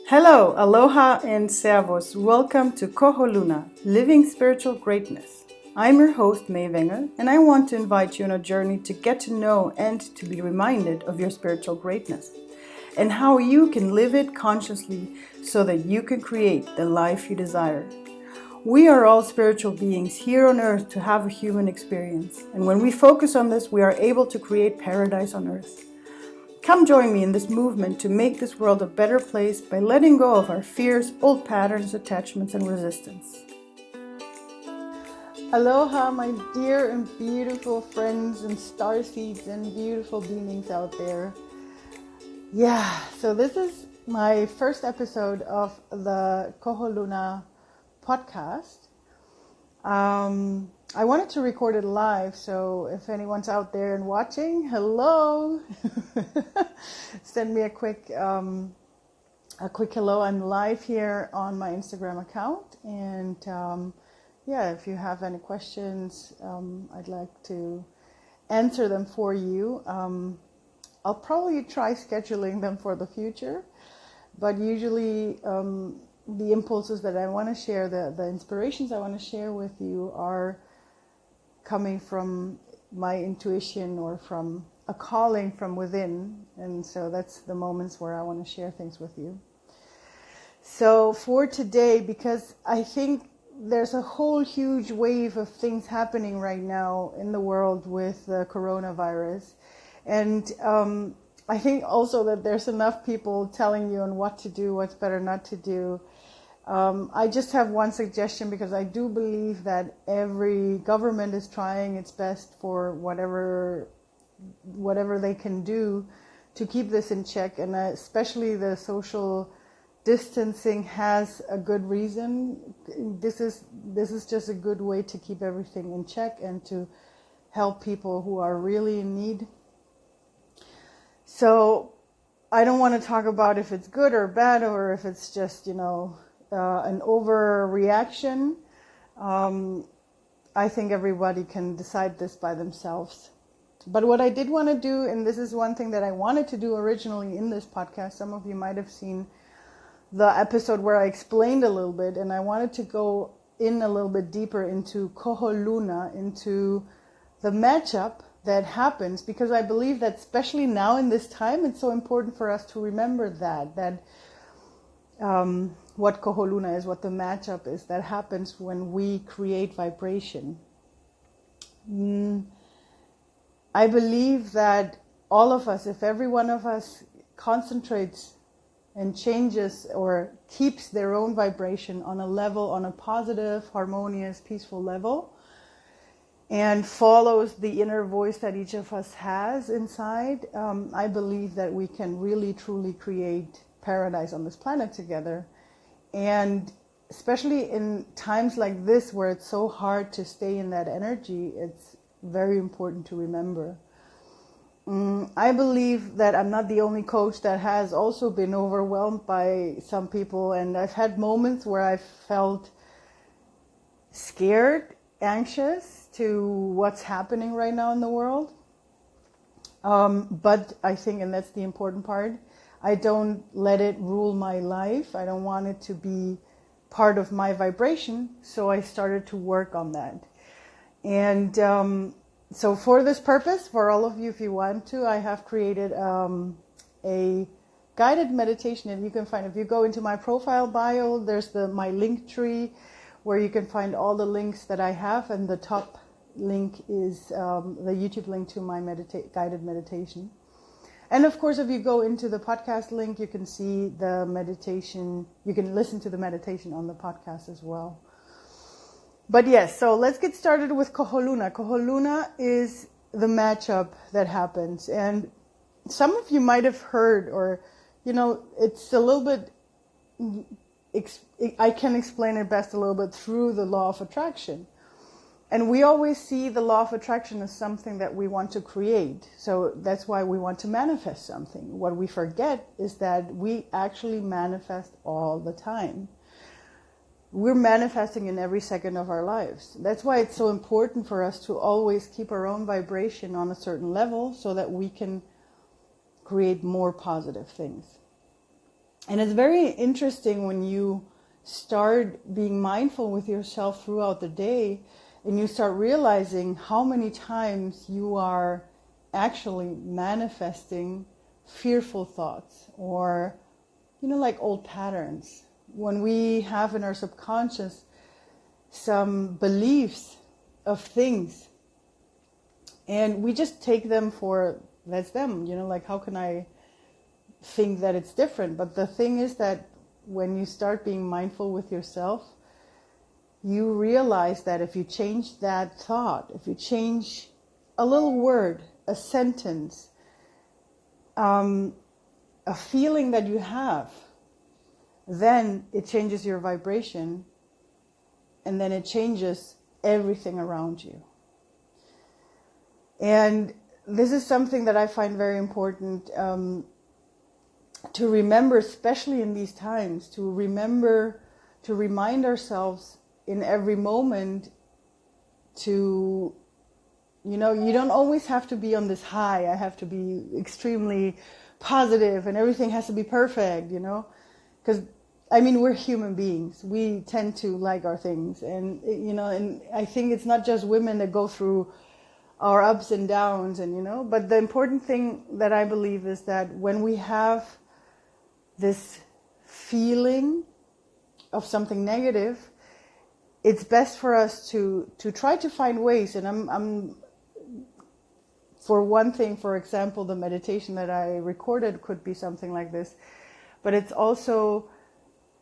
Hello, aloha and servus. Welcome to Koholuna, Living Spiritual Greatness. I'm your host, Meiwengel, and I want to invite you on a journey to get to know and to be reminded of your spiritual greatness and how you can live it consciously so that you can create the life you desire. We are all spiritual beings here on earth to have a human experience, and when we focus on this, we are able to create paradise on earth. Come join me in this movement to make this world a better place by letting go of our fears, old patterns, attachments, and resistance. Aloha, my dear and beautiful friends and starseeds and beautiful beings out there. So this is my first episode of the Koholuna podcast. I wanted to record it live, so if anyone's out there and watching, hello. Send me a quick hello. I'm live here on my Instagram account, and if you have any questions, I'd like to answer them for you. I'll probably try scheduling them for the future, but usually the impulses that I want to share, the inspirations I want to share with you are coming from my intuition or from a calling from within. And so that's the moments where I want to share things with you. So for today, because I think there's a whole huge wave of things happening right now in the world with the coronavirus. And I think also that there's enough people telling you on what to do, what's better not to do. I just have one suggestion, because I do believe that every government is trying its best for whatever they can do to keep this in check, and especially the social distancing has a good reason. This is just a good way to keep everything in check and to help people who are really in need. So I don't want to talk about if it's good or bad, or if it's just, an overreaction. I think everybody can decide this by themselves. But what I did want to do, and this is one thing that I wanted to do originally in this podcast, some of you might have seen the episode where I explained a little bit, and I wanted to go in a little bit deeper into koholuna, into the matchup that happens, because I believe that especially now in this time, it's so important for us to remember that what koholuna is, what the matchup is that happens when we create vibration. I believe that all of us, if every one of us concentrates and changes or keeps their own vibration on a level, on a positive, harmonious, peaceful level, and follows the inner voice that each of us has inside, I believe that we can really, truly create paradise on this planet together. And especially in times like this, where it's so hard to stay in that energy, it's very important to remember. I believe that I'm not the only coach that has also been overwhelmed by some people, and I've had moments where I've felt scared, anxious to what's happening right now in the world. But I think, and that's the important part, I don't let it rule my life. I don't want it to be part of my vibration. So I started to work on that. And so for this purpose, for all of you, if you want to, I have created a guided meditation that you can find. If you go into my profile bio, there's my link tree where you can find all the links that I have. And the top link is the YouTube link to my guided meditation. And of course, if you go into the podcast link, you can see the meditation. You can listen to the meditation on the podcast as well. But yes, so let's get started with koholuna. Koholuna is the matchup that happens. And some of you might have heard, or, it's a little bit, I can explain it best a little bit through the law of attraction. And we always see the law of attraction as something that we want to create. So that's why we want to manifest something. What we forget is that we actually manifest all the time. We're manifesting in every second of our lives. That's why it's so important for us to always keep our own vibration on a certain level so that we can create more positive things. And it's very interesting when you start being mindful with yourself throughout the day, and you start realizing how many times you are actually manifesting fearful thoughts, or, like old patterns. When we have in our subconscious some beliefs of things, and we just take them for, that's them, like, how can I think that it's different? But the thing is that when you start being mindful with yourself, you realize that if you change that thought, if you change a little word, a sentence, a feeling that you have, then it changes your vibration, and then it changes everything around you. And this is something that I find very important to remember, especially in these times, to remind ourselves in every moment to, you don't always have to be on this high. I have to be extremely positive and everything has to be perfect, because we're human beings. We tend to like our things, and and I think it's not just women that go through our ups and downs, and but the important thing that I believe is that when we have this feeling of something negative, it's best for us to try to find ways. And I'm for one thing, for example, the meditation that I recorded could be something like this, but it's also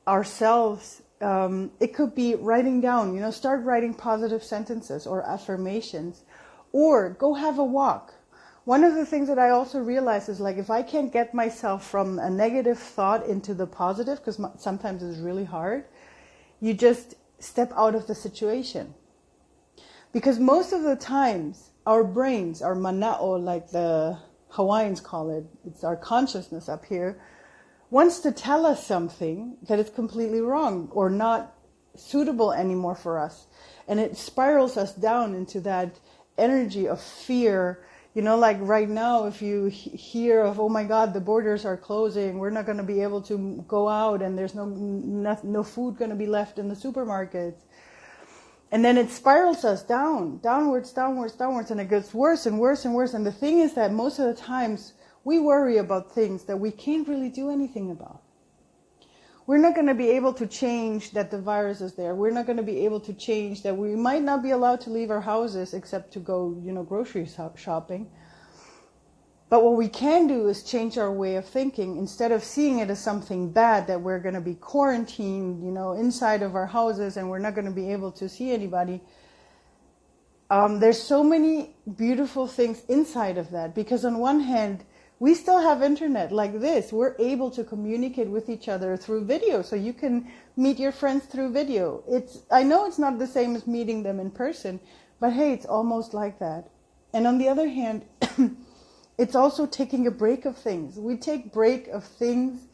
ourselves. It could be writing down, start writing positive sentences or affirmations, or go have a walk. One of the things that I also realize is, like, if I can't get myself from a negative thought into the positive, because sometimes it's really hard, you just step out of the situation. Because most of the times, our brains, our mana'o, like the Hawaiians call it, it's our consciousness up here, wants to tell us something that is completely wrong or not suitable anymore for us. And it spirals us down into that energy of fear. Like right now, if you hear of, oh my God, the borders are closing, we're not going to be able to go out, and there's no food going to be left in the supermarkets. And then it spirals us downwards, and it gets worse and worse and worse. And the thing is that most of the times we worry about things that we can't really do anything about. We're not going to be able to change that the virus is there. We're not going to be able to change that we might not be allowed to leave our houses except to go, grocery shopping. But what we can do is change our way of thinking. Instead of seeing it as something bad, that we're going to be quarantined, inside of our houses, and we're not going to be able to see anybody. There's so many beautiful things inside of that, because on one hand, we still have internet like this. We're able to communicate with each other through video. So you can meet your friends through video. I know it's not the same as meeting them in person, but hey, it's almost like that. And on the other hand, it's also taking a break of things. We take break of things.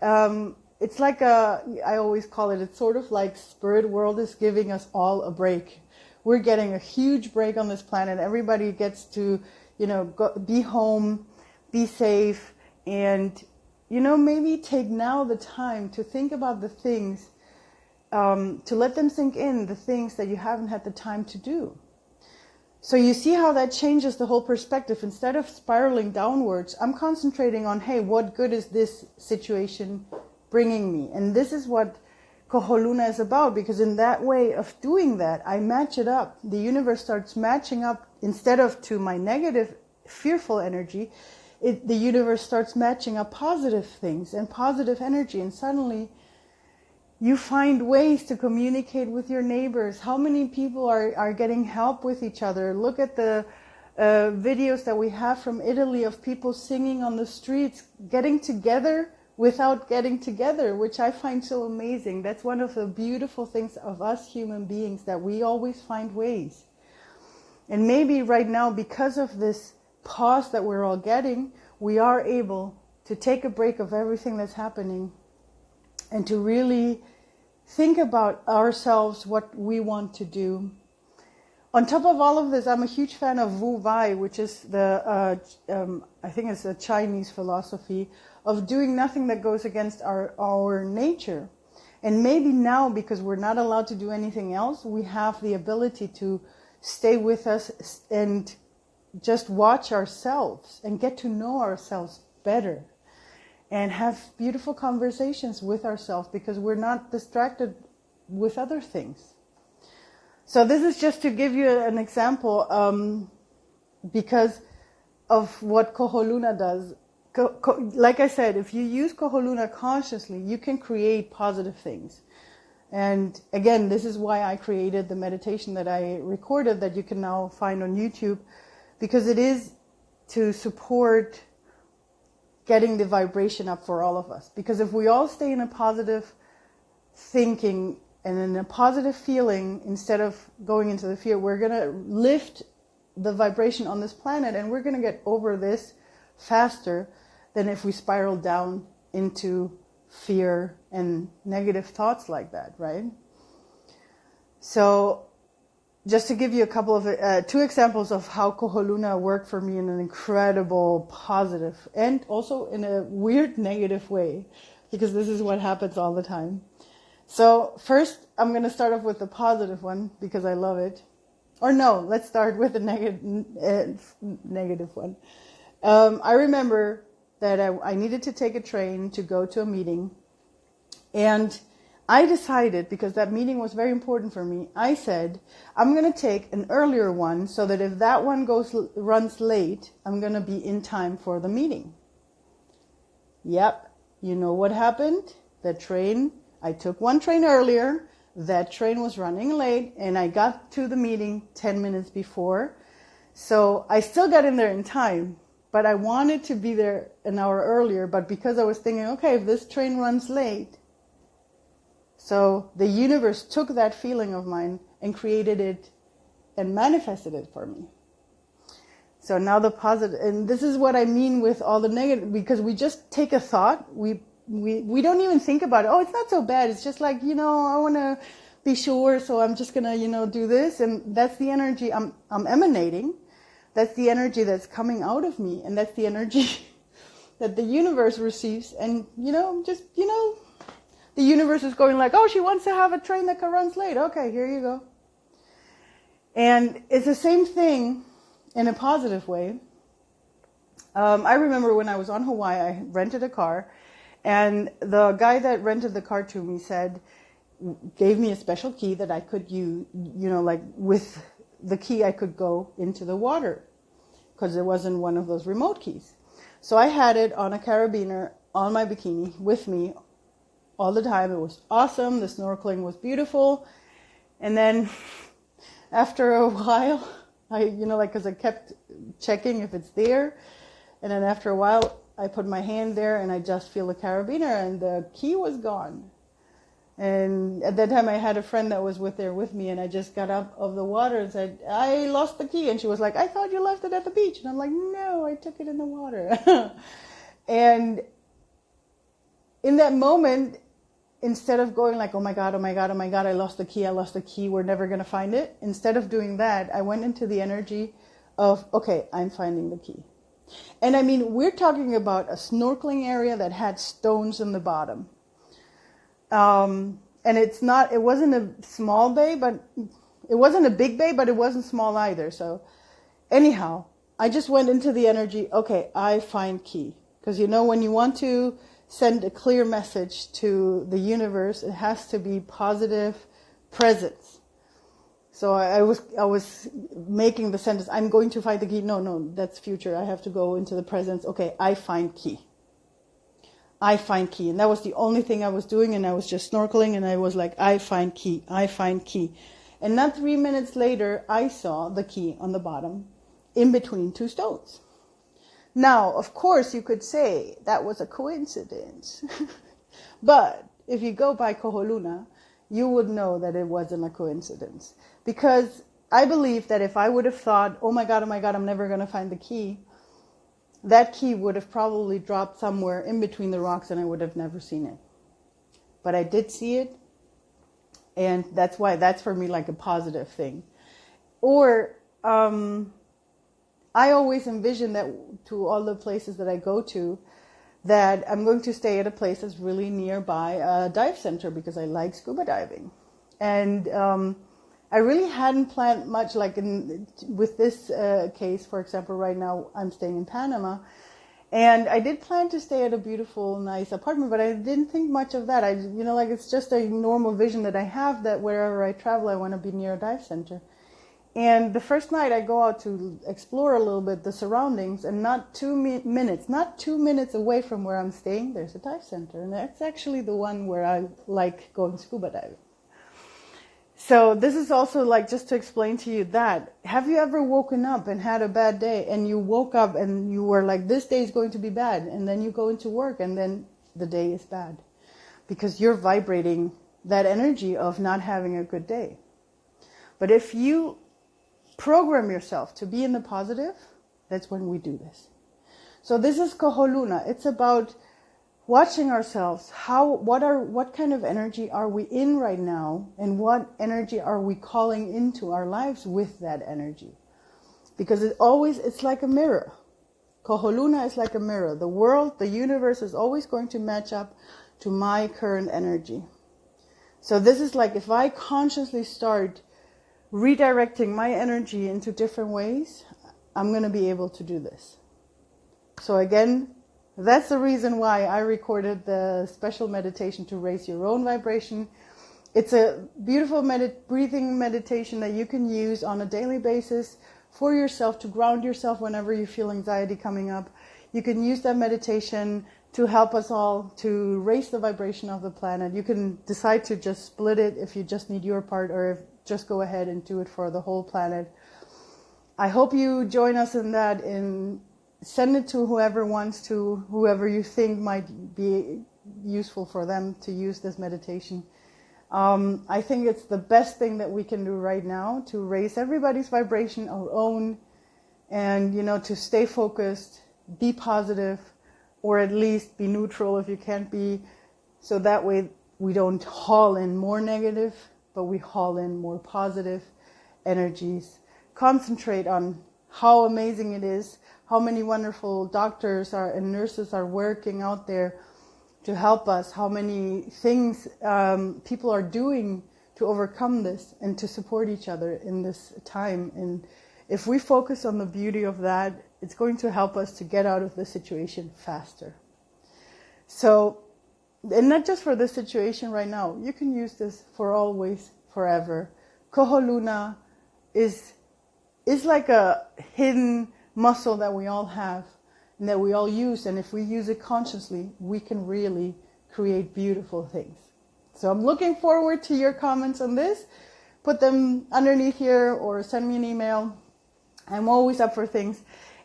It's like I always call it, it's sort of like spirit world is giving us all a break. We're getting a huge break on this planet. Everybody gets to, be home, be safe, and, maybe take now the time to think about the things, to let them sink in, the things that you haven't had the time to do. So you see how that changes the whole perspective. Instead of spiraling downwards, I'm concentrating on, hey, what good is this situation bringing me? And this is what koholuna is about, because in that way of doing that, I match it up. The universe starts matching up. Instead of to my negative, fearful energy, the universe starts matching up positive things and positive energy. And suddenly you find ways to communicate with your neighbors. How many people are getting help with each other? Look at the videos that we have from Italy of people singing on the streets, getting together without getting together, which I find so amazing. That's one of the beautiful things of us human beings, that we always find ways. And maybe right now, because of this pause that we're all getting, we are able to take a break of everything that's happening and to really think about ourselves, what we want to do, On top of all of this, I'm a huge fan of Wu Wei, which is I think it's a Chinese philosophy of doing nothing that goes against our nature. And maybe now, because we're not allowed to do anything else, we have the ability to stay with us and just watch ourselves and get to know ourselves better and have beautiful conversations with ourselves because we're not distracted with other things. So this is just to give you an example, because of what koholuna does. Like I said, if you use koholuna consciously, you can create positive things. And again, this is why I created the meditation that I recorded that you can now find on YouTube, because it is to support getting the vibration up for all of us. Because if we all stay in a positive thinking and in a positive feeling, instead of going into the fear, we're going to lift the vibration on this planet, and we're going to get over this faster than if we spiral down into fear and negative thoughts like that, right? So just to give you a couple of, 2 examples of how koholuna worked for me in an incredible positive and also in a weird negative way, because this is what happens all the time. So first, I'm going to start off with the positive one because I love it. Or no, let's start with the negative one. I remember that I needed to take a train to go to a meeting. And I decided, because that meeting was very important for me, I said, I'm going to take an earlier one so that if that one runs late, I'm going to be in time for the meeting. Yep. You know what happened? I took one train earlier, that train was running late, and I got to the meeting 10 minutes before. So I still got in there in time, but I wanted to be there an hour earlier. But because I was thinking, okay, if this train runs late, so the universe took that feeling of mine and created it and manifested it for me. So now the positive, and this is what I mean with all the negative, because we just take a thought, we don't even think about it. Oh, it's not so bad. It's just like, I want to be sure, so I'm just going to, do this. And that's the energy I'm emanating. That's the energy that's coming out of me. And that's the energy that the universe receives. And, the universe is going like, oh, she wants to have a train that runs late. Okay, here you go. And it's the same thing in a positive way. I remember when I was on Hawaii, I rented a car. And the guy that rented the car to me gave me a special key that I could use, with the key I could go into the water because it wasn't one of those remote keys. So I had it on a carabiner on my bikini with me all the time. It was awesome. The snorkeling was beautiful. And then after a while, because I kept checking if it's there. And then after a while, I put my hand there and I just feel the carabiner and the key was gone. And at that time I had a friend that was there with me, and I just got up of the water and said, I lost the key. And she was like, I thought you left it at the beach. And I'm like, no, I took it in the water. And in that moment, instead of going like, oh my God, I lost the key, we're never going to find it. Instead of doing that, I went into the energy of, okay, I'm finding the key. And I mean, we're talking about a snorkeling area that had stones in the bottom. And it wasn't a small bay, but it wasn't a big bay, but it wasn't small either. So anyhow, I just went into the energy. Okay, I find key. Because when you want to send a clear message to the universe, it has to be positive presence. So I was making the sentence, I'm going to find the key. No, that's future. I have to go into the presence. Okay, I find key. And that was the only thing I was doing, and I was just snorkeling, and I was like, I find key. And not 3 minutes later, I saw the key on the bottom in between 2 stones. Now, of course, you could say that was a coincidence. But if you go by koholuna, you would know that it wasn't a coincidence. Because I believe that if I would have thought, oh my God, I'm never going to find the key, that key would have probably dropped somewhere in between the rocks and I would have never seen it. But I did see it, and that's why that's for me like a positive thing. Or I always envision that to all the places that I go to, that I'm going to stay at a place that's really nearby a dive center because I like scuba diving. And I really hadn't planned much, like with this case, for example, right now I'm staying in Panama. And I did plan to stay at a beautiful, nice apartment, but I didn't think much of that. It's just a normal vision that I have, that wherever I travel, I want to be near a dive center. And the first night I go out to explore a little bit the surroundings, and not 2 minutes away from where I'm staying, there's a dive center. And that's actually the one where I like going scuba diving. So this is also like just to explain to you that, have you ever woken up and had a bad day, and you woke up and you were like, this day is going to be bad, and then you go into work and then the day is bad because you're vibrating that energy of not having a good day. But if you program yourself to be in the positive, that's when we do this. So this is koholuna. It's about watching ourselves. What kind of energy are we in right now, and what energy are we calling into our lives with that energy? Because it's like a mirror. Koholuna is like a mirror. The world, the universe is always going to match up to my current energy. So this is like, if I consciously start redirecting my energy into different ways, I'm going to be able to do this. So again, that's the reason why I recorded the special meditation to raise your own vibration. It's a beautiful breathing meditation that you can use on a daily basis for yourself, to ground yourself whenever you feel anxiety coming up. You can use that meditation to help us all to raise the vibration of the planet. You can decide to just split it if you just need your part, or just go ahead and do it for the whole planet. I hope you join us in that, and send it to whoever wants to, whoever you think might be useful for them to use this meditation. I think it's the best thing that we can do right now to raise everybody's vibration, our own, and, to stay focused, be positive, or at least be neutral if you can't be, so that way we don't haul in more negative, but we haul in more positive energies. Concentrate on how amazing it is, how many wonderful doctors and nurses are working out there to help us, how many things people are doing to overcome this and to support each other in this time. And if we focus on the beauty of that, it's going to help us to get out of the situation faster. So, and not just for this situation right now, you can use this for always, forever. Koholuna is like a hidden muscle that we all have and that we all use. And if we use it consciously, we can really create beautiful things. So I'm looking forward to your comments on this. Put them underneath here or send me an email. I'm always up for things.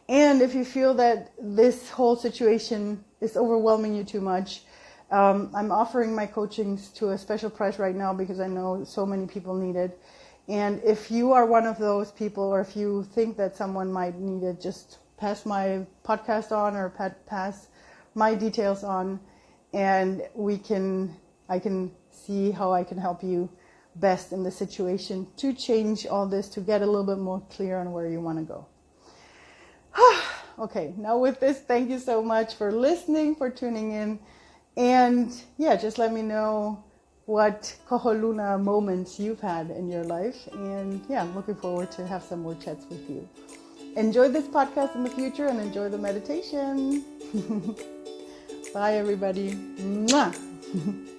And if you feel that this whole situation is overwhelming you too much, I'm offering my coachings to a special price right now because I know so many people need it. And if you are one of those people, or if you think that someone might need it, just pass my podcast on, or pass my details on, and I can see how I can help you best in the situation to change all this, to get a little bit more clear on where you want to go. Okay, now with this, thank you so much for listening, for tuning in. And yeah, just let me know what koholuna moments you've had in your life. And yeah, I'm looking forward to have some more chats with you. Enjoy this podcast in the future and enjoy the meditation. Bye, everybody. Mwah.